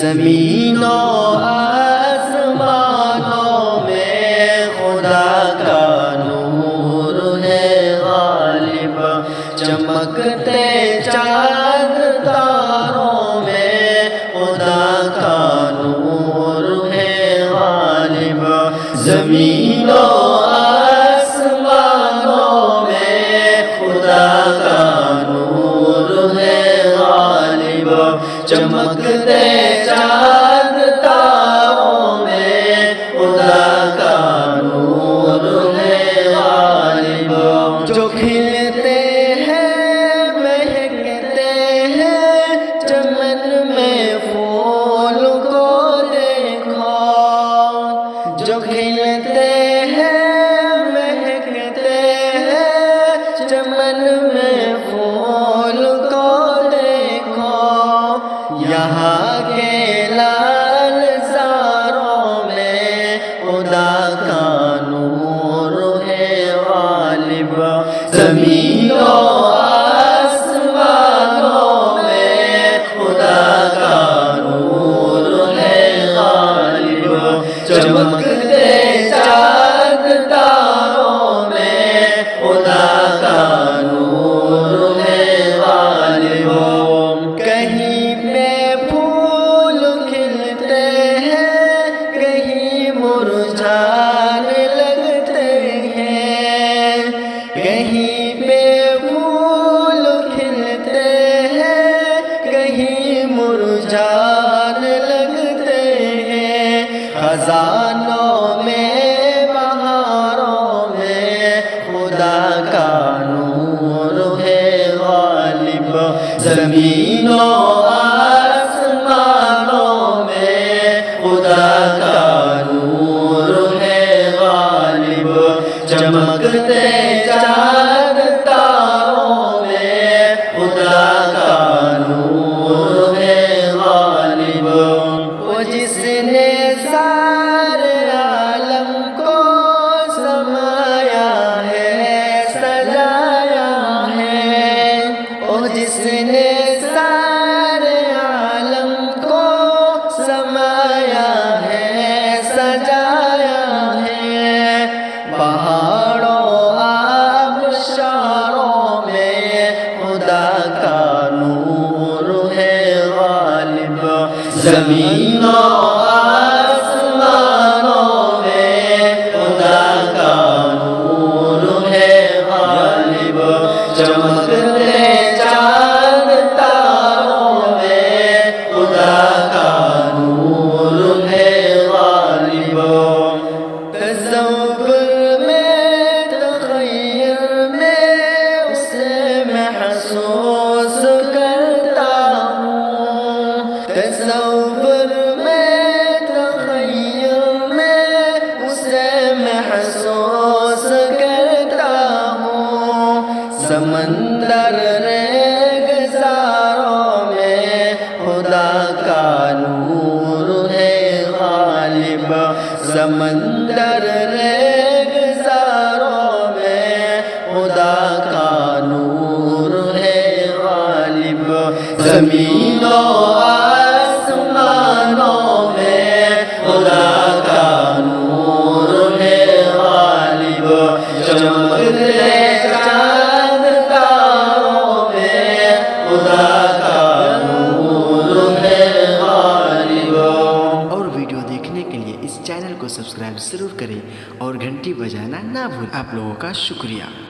زمین و آسمانوں میں خدا کا نور ہے غالب، چمکتے چاند تاروں میں خدا کا نور ہے غالب، زمین و آسمانوں میں خدا کا نور ہے غالب، چمکتے چاند تاروں میں خدا کا نور ہے غالب، جو کھلتے ہیں مہکتے ہیں چمن میں پھول کو دیکھو، جو کھلتے ہیں مہکتے ہیں چمن میں پھول کو دیکھو، یہاں کے لال زاروں میں خدا کا نور ہے غالب، زمین و آسمانوں میں خدا کا نور ہے غالب، چمکتے چاند تاروں میں خدا کا نور ہے غالب، کہیں پہ پھول کھلتے ہیں کہیں مرجھانے لگتے ہیں، کہیں پہ پھول کھلتے ہیں کہیں مرجھانے لگتے ہیں، خزانوں میں بہاروں میں خدا کا نور ہے غالب، زمین و آسمانوں میں خدا کا نور ہے غالب، چمکتے چاند تاروں میں خدا کا نور ہے غالب، وہ جس نے سارے عالم کو سمایا ہے سجایا ہے، وہ جس نے سارے عالم کو سمایا ہے سجایا ہے، پہاڑوں آبشاروں میں خدا کا نور ہے غالب، زمین و آسمانوں میں خدا کا نور ہے غالب، چمکتے چاند تاروں میں خدا کا نور ہے غالب، تصور میں تخیل میں اسے محسوس کرتا ہوں، تصور میں تخیل میں اسے محسوس کرتا ہوں، سمندر ریگزاروں میں خدا کا نور ہے غالب، سمندر ریگزاروں میں خدا کا نور ہے غالب، زمین و آسمانوں میں خدا کا نور ہے غالب، چمکتے چاند تاروں میں خدا کا نور ہے غالب، اور ویڈیو دیکھنے کے لیے اس چینل کو سبسکرائب ضرور کریں اور گھنٹی بجانا نہ بھولیں۔ آپ لوگوں کا شکریہ۔